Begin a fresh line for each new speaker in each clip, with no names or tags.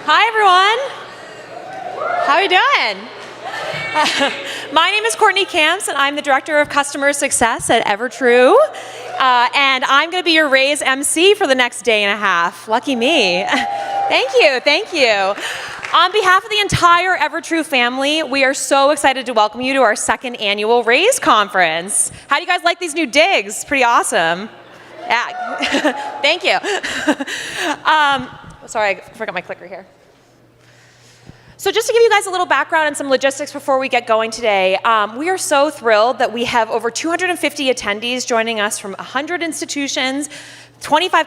Hi, everyone. How are you doing? My name is Courtney Camps, and I'm the Director of Customer Success at EverTrue. And I'm going to be your Raise MC for the next day and a half. Lucky me. Thank you. Thank you. On behalf of the entire EverTrue family, we are so excited to welcome you to our second annual Raise Conference. How do you guys like these new digs? Pretty awesome. Yeah. Thank you. Sorry, I forgot my clicker here. So just to give you guys a little background and some logistics before we get going today, we are so thrilled that we have over 250 attendees joining us from 100 institutions, 25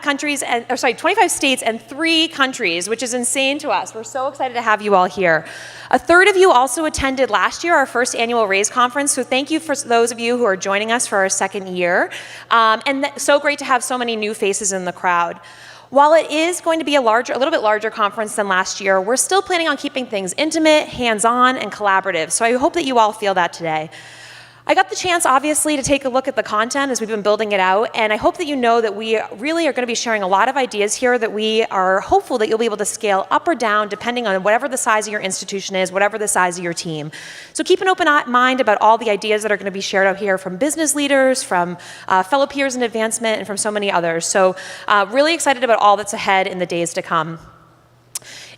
states and 3 countries, which is insane to us. We're so excited to have you all here. A third of you also attended last year, our first annual Raise Conference, so thank you for those of you who are joining us for our second year. So great to have so many new faces in the crowd. While it is going to be a little bit larger conference than last year, we're still planning on keeping things intimate, hands-on, and collaborative, so I hope that you all feel that today. I got the chance, obviously, to take a look at the content as we've been building it out, and I hope that you know that we really are going to be sharing a lot of ideas here that we are hopeful that you'll be able to scale up or down depending on whatever the size of your institution is, whatever the size of your team. So keep an open mind about all the ideas that are going to be shared out here from business leaders, from fellow peers in advancement, and from so many others. So really excited about all that's ahead in the days to come.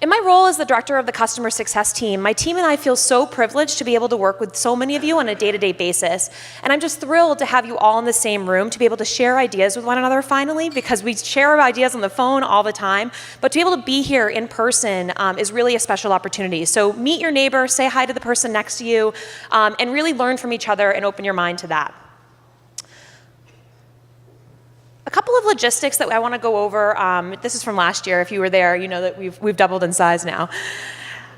In my role as the director of the customer success team, my team and I feel so privileged to be able to work with so many of you on a day-to-day basis. And I'm just thrilled to have you all in the same room to be able to share ideas with one another finally, because we share our ideas on the phone all the time. But to be able to be here in person is really a special opportunity. So meet your neighbor, say hi to the person next to you, and really learn from each other and open your mind to that. A couple of logistics that I want to go over. This is from last year. If you were there, you know that we've doubled in size now.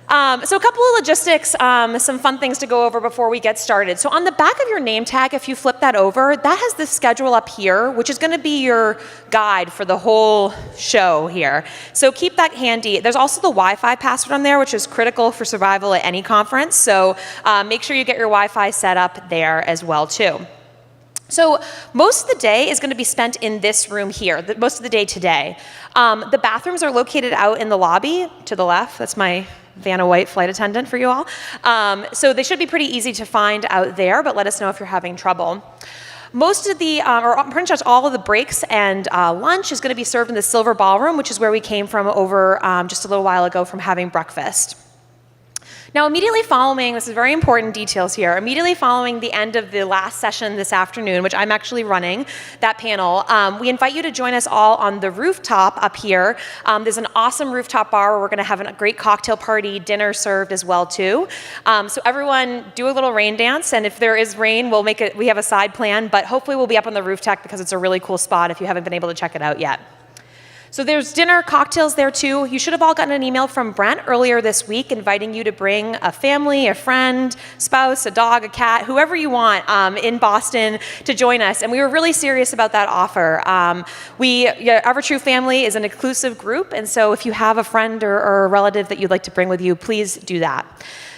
So a couple of logistics, some fun things to go over before we get started. So on the back of your name tag, if you flip that over, that has the schedule up here, which is going to be your guide for the whole show here. So keep that handy. There's also the Wi-Fi password on there, which is critical for survival at any conference. So make sure you get your Wi-Fi set up there as well, too. So most of the day is going to be spent in this room here, most of the day today. The bathrooms are located out in the lobby to the left. That's my Vanna White flight attendant for you all. So they should be pretty easy to find out there, but let us know if you're having trouble. Most of the, or pretty much all of the breaks and lunch is going to be served in the Silver Ballroom, which is where we came from over just a little while ago from having breakfast. Now, immediately following, this is very important details here, immediately following the end of the last session this afternoon, which I'm actually running, that panel, we invite you to join us all on the rooftop up here. There's an awesome rooftop bar where we're going to have a great cocktail party, dinner served as well, too. So everyone do a little rain dance, and if there is rain, we have a side plan, but hopefully we'll be up on the rooftop because it's a really cool spot if you haven't been able to check it out yet. So there's dinner, cocktails there too. You should have all gotten an email from Brent earlier this week inviting you to bring a family, a friend, spouse, a dog, a cat, whoever you want in Boston to join us. And we were really serious about that offer. EverTrue family is an inclusive group, and so if you have a friend or a relative that you'd like to bring with you, please do that.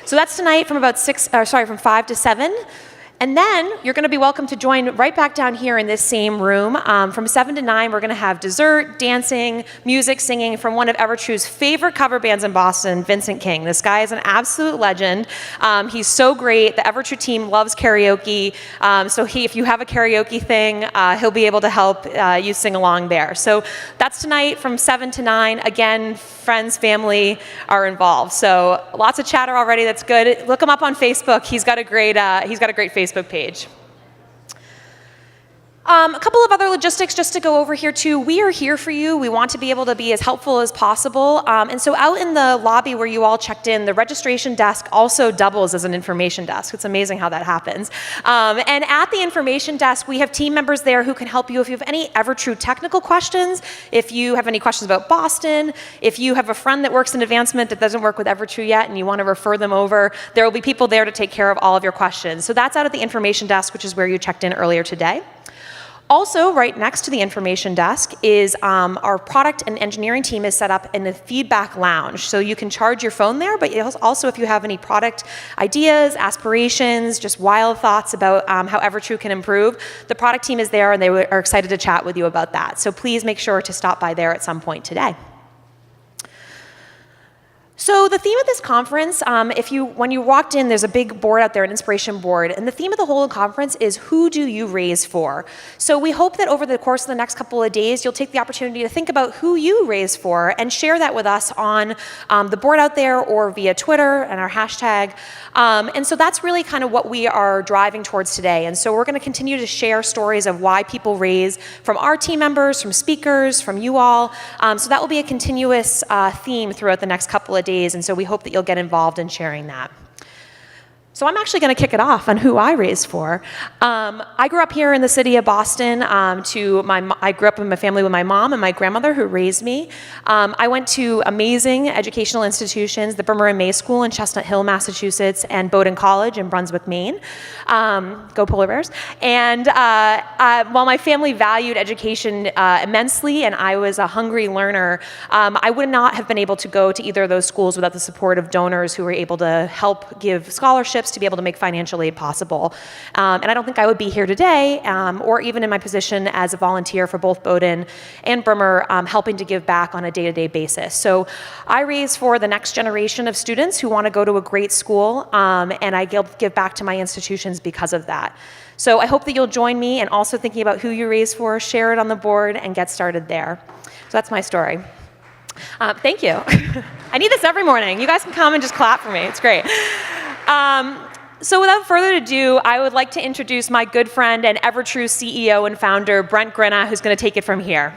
So that's tonight from from 5 to 7. And then you're going to be welcome to join right back down here in this same room. From 7 to 9, we're going to have dessert, dancing, music, singing from one of EverTrue's favorite cover bands in Boston, Vincent King. This guy is an absolute legend. He's so great. The EverTrue team loves karaoke. So if you have a karaoke thing, he'll be able to help you sing along there. So that's tonight from 7 to 9. Again, friends, family are involved. So lots of chatter already. That's good. Look him up on Facebook. He's got a great Facebook page. A couple of other logistics just to go over here too. We are here for you. We want to be able to be as helpful as possible. And so out in the lobby where you all checked in, the registration desk also doubles as an information desk. It's amazing how that happens. And at the information desk, we have team members there who can help you if you have any EverTrue technical questions, if you have any questions about Boston, if you have a friend that works in advancement that doesn't work with EverTrue yet and you want to refer them over, there will be people there to take care of all of your questions. So that's out at the information desk, which is where you checked in earlier today. Also, right next to the information desk is our product and engineering team is set up in the feedback lounge. So you can charge your phone there, but also if you have any product ideas, aspirations, just wild thoughts about how EverTrue can improve, the product team is there and they are excited to chat with you about that. So please make sure to stop by there at some point today. So the theme of this conference, when you walked in, there's a big board out there, an inspiration board, and the theme of the whole conference is who do you raise for? So we hope that over the course of the next couple of days, you'll take the opportunity to think about who you raise for and share that with us on the board out there or via Twitter and our hashtag. And so that's really kind of what we are driving towards today. And so we're going to continue to share stories of why people raise from our team members, from speakers, from you all. So that will be a continuous theme throughout the next couple of days, and so we hope that you'll get involved in sharing that. So I'm actually going to kick it off on who I raised for. I grew up here in the city of Boston. I grew up in my family with my mom and my grandmother who raised me. I went to amazing educational institutions, the Bremer and May School in Chestnut Hill, Massachusetts, and Bowdoin College in Brunswick, Maine. Go Polar Bears. And while my family valued education immensely and I was a hungry learner, I would not have been able to go to either of those schools without the support of donors who were able to help give scholarships to be able to make financial aid possible. And I don't think I would be here today, or even in my position as a volunteer for both Bowdoin and Bremer, helping to give back on a day-to-day basis. So I raise for the next generation of students who want to go to a great school, and I give back to my institutions because of that. So I hope that you'll join me in also thinking about who you raise for, share it on the board, and get started there. So that's my story. Thank you. I need this every morning. You guys can come and just clap for me. It's great. So without further ado, I would like to introduce my good friend and EverTrue CEO and founder, Brent Grinna, who's going to take it from here.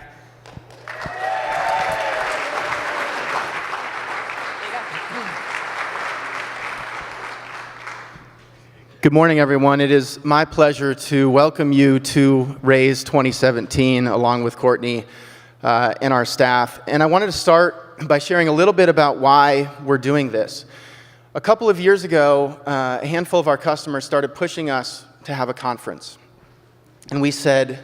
Good morning, everyone. It is my pleasure to welcome you to Raise 2017, along with Courtney and our staff. And I wanted to start by sharing a little bit about why we're doing this. A couple of years ago, a handful of our customers started pushing us to have a conference. And we said,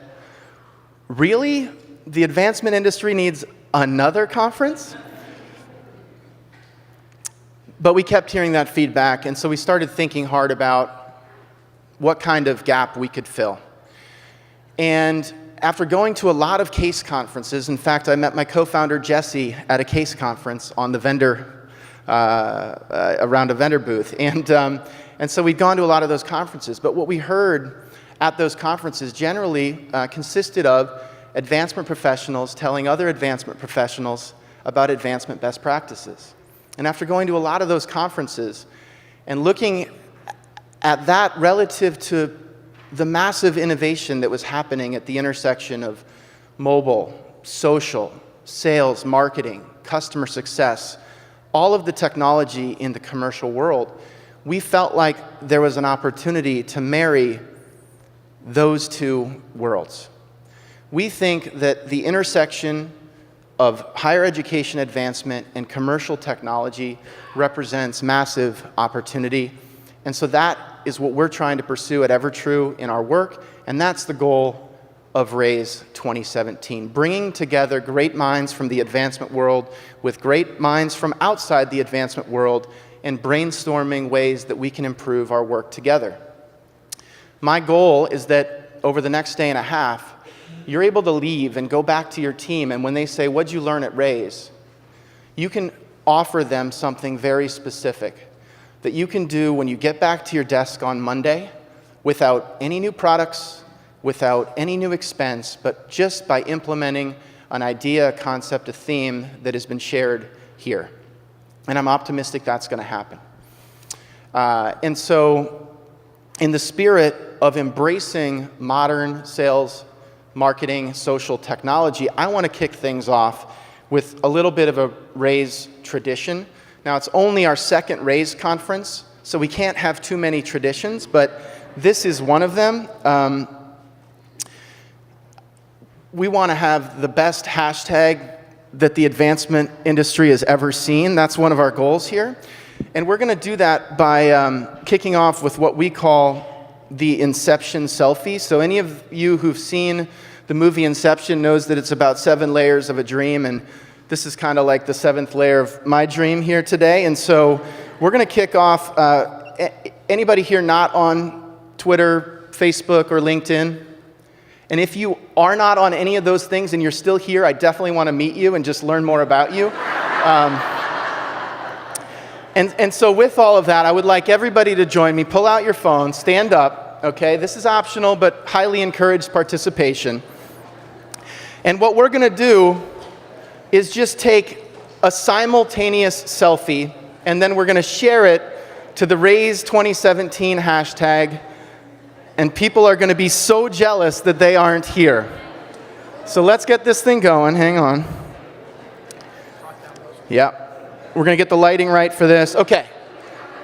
really? The advancement industry needs another conference? But we kept hearing that feedback, and so we started thinking hard about what kind of gap we could fill. And after going to a lot of CASE conferences, in fact, I met my co-founder Jesse at a CASE conference on the around a vendor booth. And so we'd gone to a lot of those conferences. But what we heard at those conferences generally consisted of advancement professionals telling other advancement professionals about advancement best practices. And after going to a lot of those conferences and looking at that relative to the massive innovation that was happening at the intersection of mobile, social, sales, marketing, customer success, all of the technology in the commercial world, we felt like there was an opportunity to marry those two worlds. We think that the intersection of higher education advancement and commercial technology represents massive opportunity. And so that is what we're trying to pursue at EverTrue in our work, and that's the goal of Raise 2017, bringing together great minds from the advancement world with great minds from outside the advancement world and brainstorming ways that we can improve our work together. My goal is that over the next day and a half, you're able to leave and go back to your team, and when they say, what'd you learn at Raise? You can offer them something very specific that you can do when you get back to your desk on Monday without any new products, without any new expense, but just by implementing an idea, a concept, a theme that has been shared here. And I'm optimistic that's going to happen. And so in the spirit of embracing modern sales, marketing, social technology, I want to kick things off with a little bit of a Raise tradition. Now, it's only our second Raise conference, so we can't have too many traditions, but this is one of them. We want to have the best hashtag that the advancement industry has ever seen. That's one of our goals here. And we're going to do that by kicking off with what we call the Inception selfie. So any of you who've seen the movie Inception knows that it's about 7 layers of a dream, and this is kind of like the 7th layer of my dream here today. And so we're going to kick off. Anybody here not on Twitter, Facebook, or LinkedIn? And if you are not on any of those things and you're still here, I definitely want to meet you and just learn more about you. And so with all of that, I would like everybody to join me. Pull out your phone, stand up, okay? This is optional, but highly encouraged participation. And what we're going to do is just take a simultaneous selfie, and then we're going to share it to the Raise 2017 hashtag, and people are going to be so jealous that they aren't here. So let's get this thing going. Hang on. Yeah. We're going to get the lighting right for this. Okay.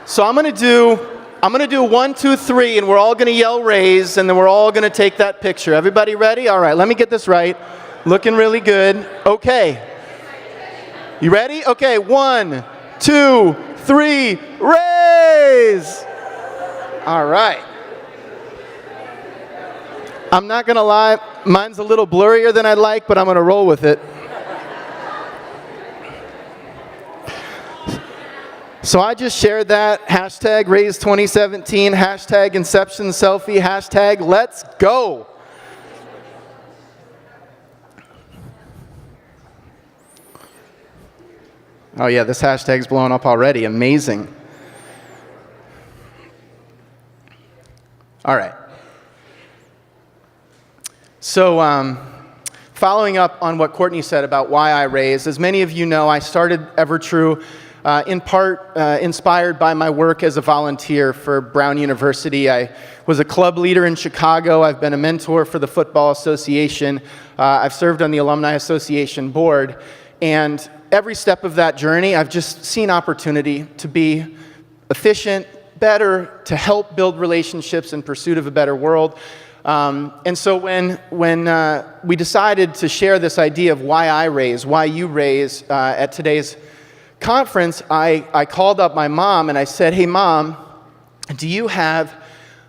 So I'm going to do 1, 2, 3, and we're all going to yell raise, and then we're all going to take that picture. Everybody ready? All right, let me get this right. Looking really good. Okay. You ready? Okay, 1, 2, 3, raise! All right. I'm not going to lie, mine's a little blurrier than I'd like, but I'm going to roll with it. So I just shared that, hashtag Raise 2017, hashtag Inception Selfie, hashtag Let's Go. Oh yeah, this hashtag's blowing up already. Amazing. All right. So following up on what Courtney said about why I raise, as many of you know, I started EverTrue in part inspired by my work as a volunteer for Brown University. I was a club leader in Chicago. I've been a mentor for the Football Association. I've served on the Alumni Association board. And every step of that journey, I've just seen opportunity to be efficient, better, to help build relationships in pursuit of a better world. And so when we decided to share this idea of why I raise, why you raise at today's conference, I called up my mom and I said, hey mom, do you have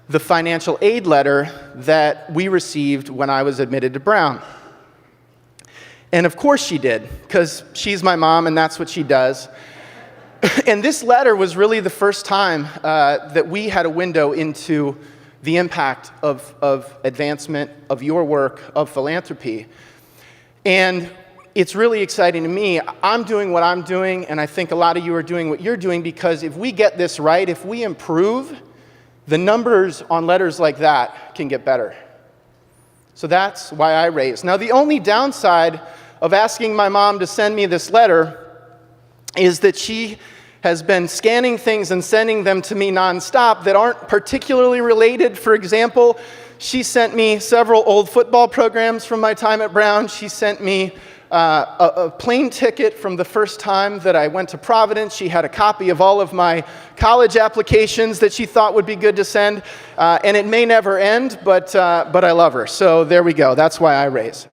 the financial aid letter that we received when I was admitted to Brown? And of course she did, because she's my mom and that's what she does. And this letter was really the first time that we had a window into the impact of advancement, of your work, of philanthropy. And it's really exciting to me. I'm doing what I'm doing, and I think a lot of you are doing what you're doing, because if we get this right, if we improve, the numbers on letters like that can get better. So that's why I raise. Now, the only downside of asking my mom to send me this letter is that she has been scanning things and sending them to me nonstop that aren't particularly related. For example, she sent me several old football programs from my time at Brown. She sent me a plane ticket from the first time that I went to Providence. She had a copy of all of my college applications that she thought would be good to send. And it may never end, but I love her. So there we go. That's why I raise.